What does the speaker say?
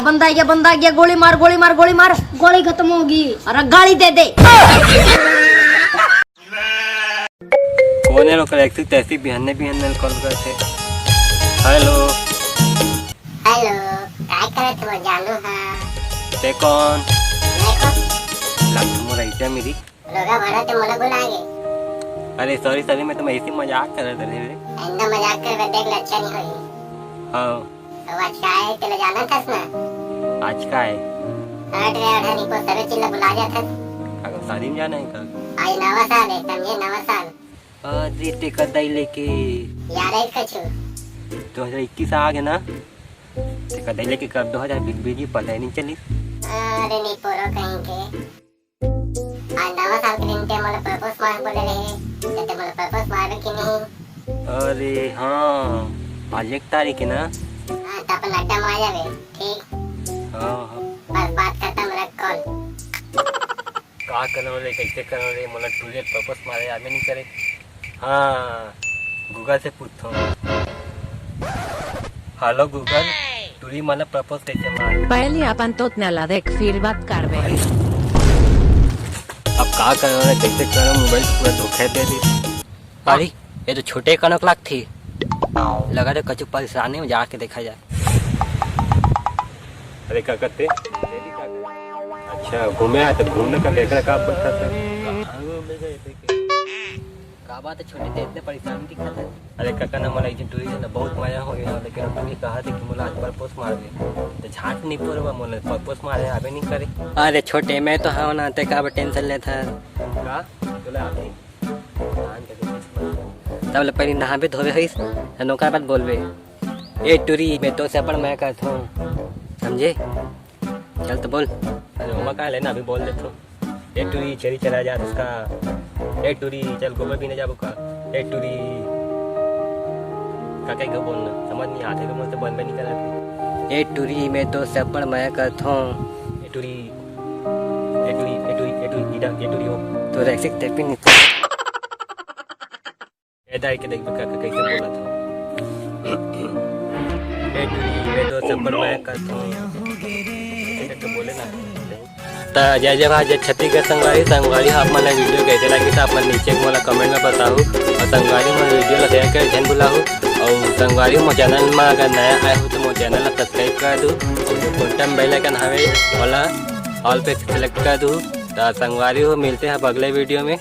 बंदा आ गया, गोली मार गोली मार गोली मार, गोली खत्म होगी। अरे गाड़ी दे दे। कौन है लोग ऐसी तैसी बिहाने बिहाने कॉल करते। हेलो हेलो, काय करत हो जानू? हाँ ते कौन मैं को लग मोरा इटा मेरी। लोगा भरा ते मोला बुलाएंगे। अरे सॉरी सॉरी, मैं तो ऐसे मजाक कर रहा था। इंदा मजाक कर देख ले, अच्छा नहीं होई। हाँ तो आज का है तेरे जाना था ना? आज का है हट रे हट नहीं को सभी चिल्ला बुला जाता। अगर शादी में जाना है कल। आज नवा साल है, समझे? नवा साल अरे ते कदाई लेके यार एक कछु 2021 आ गया ना, ते कदाई लेके कब 2020 पता ही नहीं चली। अरे नहीं पोरो कहीं के आज नवा साल के दिन ते मोला प्रपोज मार बोले रहे, ते मोला प्रपोज मार कि नहीं? अरे हाँ आज 1 तारीख है ना। हां तो अपन अड्डा में आ जावे, ठीक? हाँ हाँ बस बात खत्म, रख कॉल। का करो रे, कैसे करो रे, मोला टूले पर्पस मारे आदमी नहीं करे। हाँ गूगल से पूछो। हेलो गूगल, तुरी मला प्रपोज कैसे मार। पहले अपन तोतण्याला देख, फिर बात करबे। अब का करो रे, कैसे करो, मोबाइल पूरा धोखा दे दी। अरे ये तो छोटे कनक लाग थी, लगा रहे कछु परेशानी में जाके देखा जाए। अरे क्या करते? अच्छा घूमे आए तो घूमने का देख रहा का पता था। का बात है छोटे थे, इतने परेशान दिखा था। अरे काका ना मला इजन टूरी ना बहुत मजा हो गया, लेकिन तुम्हें कहा था कि मोला आज परपोस मार दे, तो झाट नहीं पूरा मोला परपोस मारे आवे नहीं करे। अरे छोटे मैं तो हाँ ना ते का टेंशन लेता का तोला आवे तब पहले नहाबे धोबे होइस नौका बात बोलबे। ए टूरी मैं तो से अपन मैं कहता हूँ, समझे? चल तो बोल। अरे मम्मा का लेना अभी बोल देता हूँ। ए टूरी चली चला जा उसका। ए टूरी चल गोबर पीने जाबो का। ए टूरी का कहीं बोलना समझ नहीं आते तो मुझसे बंद नहीं करा। ए टूरी मैं तो से अपन मैं कहता हूँ। ए टूरी ए टूरी ए टूरी ए टूरी इधर ए टूरी हो तो रैक्स टेपिंग नहीं दाई के देख का कैसे बोला था। ए टूरी मैं तो से अपन मैं कहता हूँ तो बोले ना। जय जय भाई, जय छत्तीसगढ़ संगवारी आप मन वीडियो कैसे लगी तो आप मन नीचे मोला कमेंट में बताओ, और संगवारी में वीडियो ला शेयर कर जन बुलाओ, और संगवारी मो चैनल में अगर नया आए हो तो मो चैनल ला सब्सक्राइब कर दो, और बटन बेल आइकन हवे वाला ऑल पे सेलेक्ट कर दो। तो संगवारी हो मिलते हैं अगले वीडियो में।